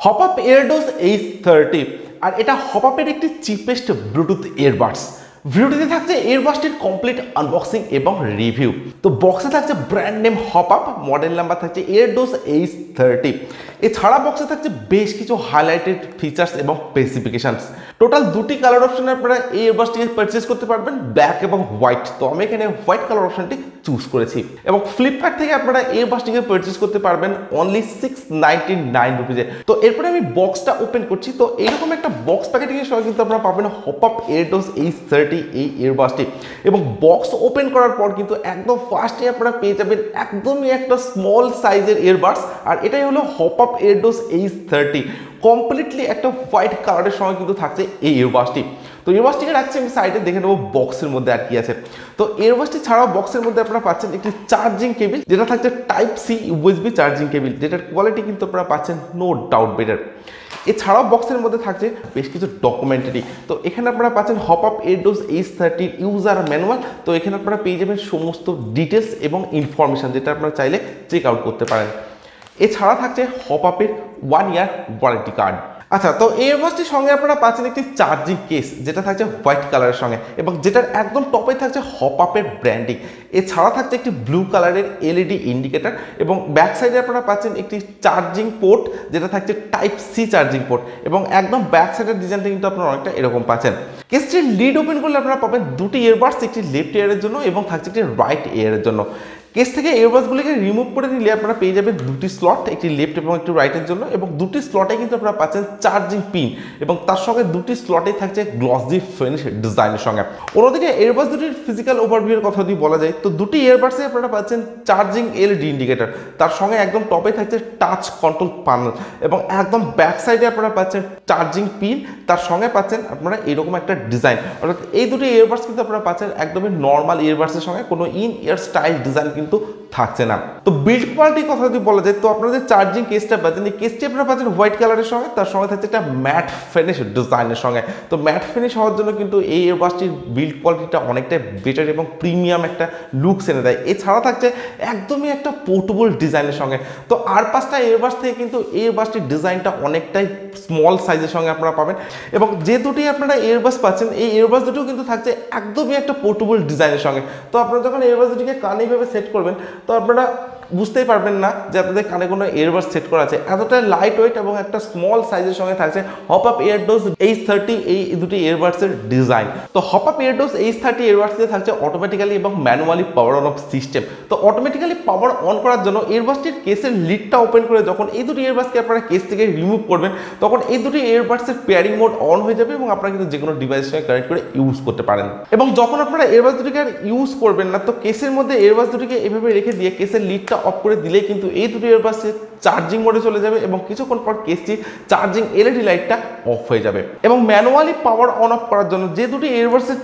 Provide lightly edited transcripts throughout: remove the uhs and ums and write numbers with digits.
HOPPUP AirDoze H30 আর এটা HOPPUP-এর একটি cheapest Bluetooth earbuds. ভিডিওটিতে থাকছে এয়ারবাডসটির কমপ্লিট আনবক্সিং এবং রিভিউ। তো বক্সে থাকছে brand name HOPPUP, model number থাকছে AirDoze H30। এছাড়া বক্সে থাকছে বেশ কিছু হাইলাইটেড ফিচার্স এবং স্পেসিফিকেশনস। টোটাল দুটি কালার অপশনে আপনারা এই এয়ারবাডসটিকে পারচেজ করতে পারবেন, ব্ল্যাক এবং হোয়াইট। তো আমি এখানে হোয়াইট কালার অপশনটি চুজ করেছি এবং ফ্লিপকার্ট থেকে আপনারা এই এয়ারবাডসটিকে পারচেজ করতে পারবেন অনলি 699 রুপিজে। তো এরপরে আমি বক্সটা ওপেন করছি। তো এইরকম একটা বক্স প্যাকেটিংয়ের সঙ্গে কিন্তু আপনারা পাবেন HOPPUP AirDoze H30 এই এয়ারবাডসটি। এবং বক্স ওপেন করার পর কিন্তু একদম ফার্স্টে আপনারা পেয়ে যাবেন একদমই একটা স্মল সাইজের এয়ারবাডস, আর এটাই হলো HOPPUP AirDoze H30। কমপ্লিটলি একটা হোয়াইট কালারের সঙ্গে কিন্তু থাকছে এই এয়ারবাডসটি। তো এয়ারবাডসটিকে রাখছি আমি সাইডে, দেখে নেবো বক্সের মধ্যে আর কি আছে। তো এয়ারবাডসটি ছাড়াও বক্সের মধ্যে আপনারা পাচ্ছেন একটি চার্জিং কেবিল, যেটা থাকছে type C USB charging cable, যেটার কোয়ালিটি কিন্তু আপনারা পাচ্ছেন নো ডাউট বেটার। এছাড়াও বক্সের মধ্যে থাকছে বেশ কিছু ডকুমেন্টারি। তো এখানে আপনারা পাচ্ছেন HOPPUP AirDoze H30 user manual. তো এখানে আপনারা পেয়ে যাবেন সমস্ত ডিটেলস এবং ইনফরমেশন, যেটা আপনারা চাইলে চেক আউট করতে পারেন। এছাড়া থাকছে HOPPUP-এর 1 ইয়ার ওয়ারেন্টি কার্ড। আচ্ছা, তো এই এয়ারবাডসটির সঙ্গে আপনারা পাচ্ছেন একটি চার্জিং কেস, যেটা থাকছে হোয়াইট কালারের সঙ্গে এবং যেটার একদম টপে থাকছে HOPPUP-এর ব্র্যান্ডিং। এছাড়া থাকছে একটি ব্লু কালারের এলইডি ইন্ডিকেটর এবং ব্যাক সাইডে আপনারা পাচ্ছেন একটি চার্জিং পোর্ট, যেটা থাকছে টাইপ সি চার্জিং পোর্ট এবং একদম ব্যাক সাইডের ডিজাইনটা কিন্তু আপনারা অনেকটা এরকম পাচ্ছেন। কেসটির লিড ওপেন করলে আপনারা পাবেন দুটি ইয়ারবাডস, একটি লেফট ইয়ারের জন্য এবং থাকছে একটি রাইট ইয়ারের জন্য। কেস থেকে এয়ারবাডসগুলিকে রিমুভ করে নিলে আপনারা পেয়ে যাবেন দুটি স্লট, একটি লেফট এবং একটি রাইটের জন্য, এবং দুটি স্লটে কিন্তু আপনারা পাচ্ছেন চার্জিং পিন এবং তার সঙ্গে দুটি স্লটে থাকছে গ্লসি ফিনিশ ডিজাইনের সঙ্গে। অন্যদিকে এয়ারবাডস দুটির ফিজিক্যাল ওভারভিউয়ের কথা যদি বলা যায়, তো দুটি এয়ারবাডসে আপনারা পাচ্ছেন চার্জিং এলইডি ইন্ডিকেটর, তার সঙ্গে একদম টপে থাকছে টাচ কন্ট্রোল প্যানেল এবং একদম ব্যাক সাইডে আপনারা পাচ্ছেন চার্জিং পিন, তার সঙ্গে পাচ্ছেন আপনারা এরকম একটা ডিজাইন। অর্থাৎ এই দুটি এয়ারবাডস কিন্তু আপনারা পাচ্ছেন একদমই নর্মাল এয়ারবাডসের সঙ্গে, কোনো ইন ইয়ার স্টাইল ডিজাইন কিন্তু থাকছে না। তো বিল্ড কোয়ালিটির কথা যদি বলা যায়, তো আপনাদের চার্জিং কেসটা পাচ্ছেন, এই কেসটি আপনারা পাচ্ছেন হোয়াইট কালারের সঙ্গে, তার সঙ্গে থাকছে একটা ম্যাট ফিনিশ ডিজাইনের সঙ্গে। তো ম্যাট ফিনিশ হওয়ার জন্য কিন্তু এই এয়ারবাডসটির বিল্ড কোয়ালিটিটা অনেকটাই বেটার এবং প্রিমিয়াম একটা লুকস এনে দেয়। এছাড়া থাকছে একদমই একটা পোর্টেবল ডিজাইনের সঙ্গে। তো আর পাঁচটা এয়ারবাডস থেকে কিন্তু এই এয়ারবাডসটির ডিজাইনটা অনেকটাই স্মল সাইজের সঙ্গে আপনারা পাবেন এবং যে দুটি আপনারা এয়ারবাডস পাচ্ছেন, এই এয়ারবাডস দুটিও কিন্তু থাকছে একদমই একটা পোর্টেবল ডিজাইনের সঙ্গে। তো আপনারা যখন এয়ারবাডস দুটিকে কানে এইভাবে সেট করবেন, তো আপনারা বুঝতেই পারবেন না যে আপনাদের কানে কোনো এয়ারবাডস সেট করা আছে। এতটা লাইট ওয়েট এবং একটা স্মল সাইজের সঙ্গে থাকছে HOPPUP AirDoze H30 এই দুটি এয়ারবাডসের ডিজাইন। তো HOPPUP AirDoze H30 এয়ারবাডসে থাকছে অটোমেটিক্যালি এবং manually power on of system. তো অটোমেটিক্যালি পাওয়ার অন করার জন্য এয়ারবাডসটির কেসের লিডটা ওপেন করে যখন এই দুটি এয়ারবাডসকে আপনারা কেস থেকে রিমুভ করবেন, তখন এই দুটি এয়ারবাডসের পেয়ারিং মোড অন হয়ে যাবে এবং আপনারা কিন্তু যে কোনো ডিভাইসের সঙ্গে কানেক্ট করে ইউজ করতে পারেন। এবং যখন আপনারা এয়ারবাডস দুটিকে আর ইউজ করবেন না, তো কেসের মধ্যে এয়ারবাডস দুটিকে এভাবে রেখে দিয়ে কেসের লিডটা অফ করে দিলেই কিন্তু এই দুটি এয়ারবাডসে চার্জিং মোডে চলে যাবে এবং কিছুক্ষণ পর কেসটি চার্জিং এলইডি লাইটটা অফ হয়ে যাবে। এবং ম্যানুয়ালি পাওয়ার অন অফ করার জন্য যে দুটি এয়ারবাডসে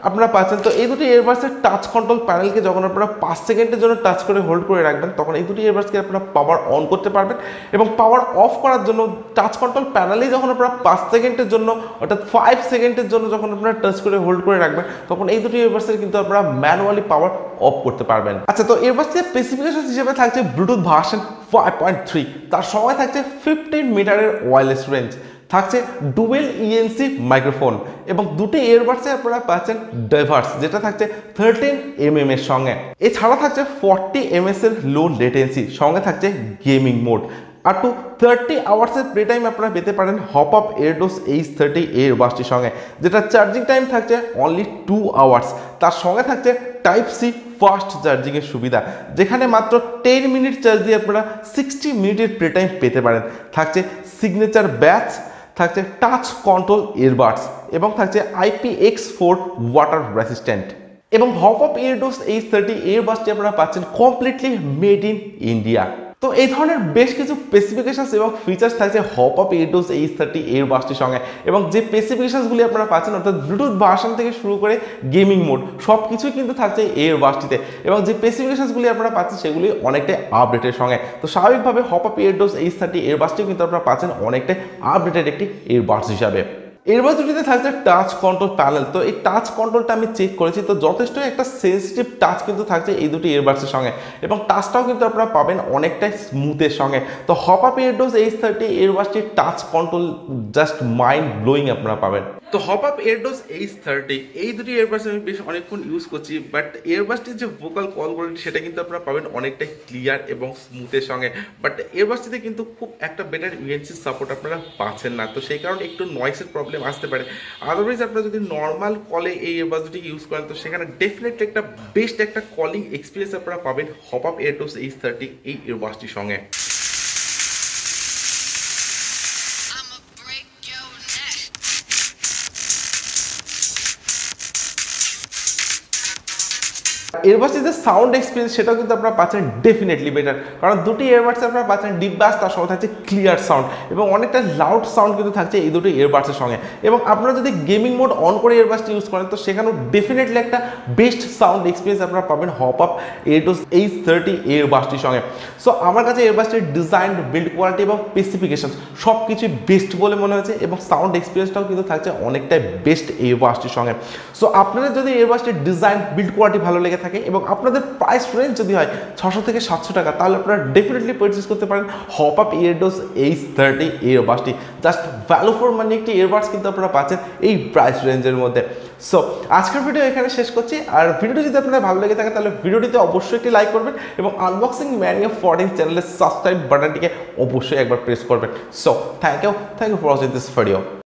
আপনারা পাচ্ছেন, তো এই দুটি এয়ারবাডসের টাচ কন্ট্রোল প্যানেলকে যখন আপনারা 5 সেকেন্ডের জন্য টাচ করে হোল্ড করে রাখবেন, তখন এই দুটি এয়ারবাডসকে আপনারা পাওয়ার অন করতে পারবেন। এবং পাওয়ার অফ করার জন্য টাচ কন্ট্রোল প্যানেলেই যখন আপনারা 5 সেকেন্ডের জন্য অর্থাৎ 5 সেকেন্ডের জন্য যখন আপনারা টাচ করে হোল্ড করে রাখবেন, তখন এই দুটি এয়ারবাডসের কিন্তু আপনারা ম্যানুয়ালি পাওয়ার অফ করতে পারবেন। আচ্ছা, তো এয়ারবাডসের স্পেসিফিকেশন হিসেবে থাকছে ব্লুটুথ ভার্সন 5.3, তার সঙ্গে থাকছে 15 মিটারের ওয়্যারলেস রেঞ্জ, থাকছে ডুয়েল ইএনসি মাইক্রোফোন এবং দুটি এয়ারবাডসে আপনারা পাচ্ছেন ডাইভার্স, যেটা থাকছে 13 mm এর সঙ্গে। এছাড়া থাকছে 40 ms এর লো লেটেন্সি, সঙ্গে থাকছে গেমিং মোড। আর টু 30 আওয়ার্সের প্লে টাইম আপনারা পেতে পারেন HOPPUP AirDoze H30 এয়ারবাডসটির সঙ্গে, যেটা চার্জিং টাইম থাকছে অনলি 2 আওয়ার্স। তার সঙ্গে থাকছে টাইপ সি ফাস্ট চার্জিংয়ের সুবিধা, যেখানে মাত্র 10 মিনিট চার্জ দিয়ে আপনারা 60 মিনিটের প্লে টাইম পেতে পারেন। থাকছে সিগনেচার ব্যাচ, থাকছে টাচ কন্ট্রোল এয়ারবাডস এবং থাকছে IPX4 ওয়াটার রেসিস্ট্যান্ট। এবং HOPPUP AirDoze H30 এয়ারবাডসটি আপনারা পাচ্ছেন কমপ্লিটলি মেড ইন ইন্ডিয়া। তো এই ধরনের বেশ কিছু স্পেসিফিকেশনস এবং ফিচার্স থাকছে HOPPUP AirDoze H30 এয়ারবাডসটির সঙ্গে এবং যে স্পেসিফিকেশনসগুলি আপনারা পাচ্ছেন, অর্থাৎ ব্লুটুথ ভার্সন থেকে শুরু করে গেমিং মোড সব কিছুই কিন্তু থাকছে এই এয়ারবাডসটিতে এবং যে স্পেসিফিকেশনসগুলি আপনারা পাচ্ছেন সেগুলি অনেকটাই আপডেটের সঙ্গে। তো স্বাভাবিকভাবে HOPPUP AirDoze H30 এয়ারবাডসটিও কিন্তু আপনারা পাচ্ছেন অনেকটাই আপডেটেড একটি এয়ারবাডস হিসাবে। এরবাস দুটিতে থাকছে টাচ কন্ট্রোল প্যানেল। তো এই টাচ কন্ট্রোলটা আমি চেক করেছি, তো যথেষ্ট একটা সেন্সিটিভ টাচ কিন্তু থাকছে এই দুটি এয়ারবাডসের সঙ্গে, এবং টাচটাও কিন্তু আপনারা পাবেন অনেকটাই স্মুথের সঙ্গে। তো হপআপ এয়ারডোজ H30 এয়ারবাডসটির touch control just mind blowing আপনারা পাবেন। তো হপআপ এয়ারডোজ H30 এই দুটি এয়ারবাডস আমি বেশ অনেকক্ষণ ইউজ করছি, বাট এয়ারবাডসটির যে ভোকাল কল কোয়ালিটি সেটা কিন্তু আপনারা পাবেন অনেকটাই ক্লিয়ার এবং স্মুথের সঙ্গে, বাট এয়ারবাডসটিতে কিন্তু খুব একটা বেটার ইউএনসি সাপোর্ট আপনারা পাচ্ছেন না, তো সেই কারণে একটু নয়েসের প্রবলেম আসতে পারে। আদারওয়াইজ আপনারা যদি নর্মাল কলে এই এয়ারবাডস দুটি ইউজ করেন তো সেখানে ডেফিনেটলি একটা বেস্ট একটা কলিং এক্সপিরিয়েন্স আপনারা পাবেন হপআপ এয়ারডোজ H30 এই এয়ারবাডসটির সঙ্গে। এয়ারবাডসের যে সাউন্ড এক্সপিরিয়েন্স সেটাও কিন্তু আপনারা পাচ্ছেন ডেফিনেটলি বেটার, কারণ দুটি এয়ারবাডসে আপনারা পাচ্ছেন ডিপ বাস, তার সঙ্গে থাকছে ক্লিয়ার সাউন্ড এবং অনেকটা লাউড সাউন্ড কিন্তু থাকছে এই দুটি এয়ারবাডসের সঙ্গে। এবং আপনারা যদি গেমিং মোড অন করে এয়ারবাডসটি ইউজ করেন তো সেখানেও ডেফিনেটলি একটা বেস্ট সাউন্ড এক্সপিরিয়েন্স আপনারা পাবেন হপআপ এয়ারডোজ H30 এয়ারবাডসটির সঙ্গে। সো আমার কাছে এয়ারবাডসটির ডিজাইন, বিল্ড কোয়ালিটি এবং স্পেসিফিকেশন সব কিছুই বেস্ট বলে মনে হয়েছে, এবং সাউন্ড এক্সপিরিয়েন্সটাও কিন্তু থাকছে অনেকটাই বেস্ট এয়ারবাডসটির সঙ্গে। সো আপনাদের যদি এয়ারবাডসটির ডিজাইন, বিল্ড কোয়ালিটি ভালো লেগে থাকে এবং আপনাদের প্রাইস রেঞ্জ যদি হয় 600 থেকে 700 টাকা, তাহলে আপনারা ডেফিনেটলি পারচেজ করতে পারেন হপআপ এয়ারডোজ H30 এয়ারবাডসটি। জাস্ট ভ্যালু ফর মানি একটি এয়ারবাডস কিন্তু আপনারা পাচ্ছেন এই প্রাইস রেঞ্জের মধ্যে। সো আজকের ভিডিও এখানে শেষ করছি, আর ভিডিওটি যদি আপনাদের ভালো লেগে থাকে তাহলে ভিডিওটিতে অবশ্যই একটি লাইক করবেন এবং আনবক্সিং ম্যানিয়া 14 চ্যানেলের সাবস্ক্রাইব বাটনটিকে অবশ্যই একবার প্রেস করবেন। So thank you for watching this video.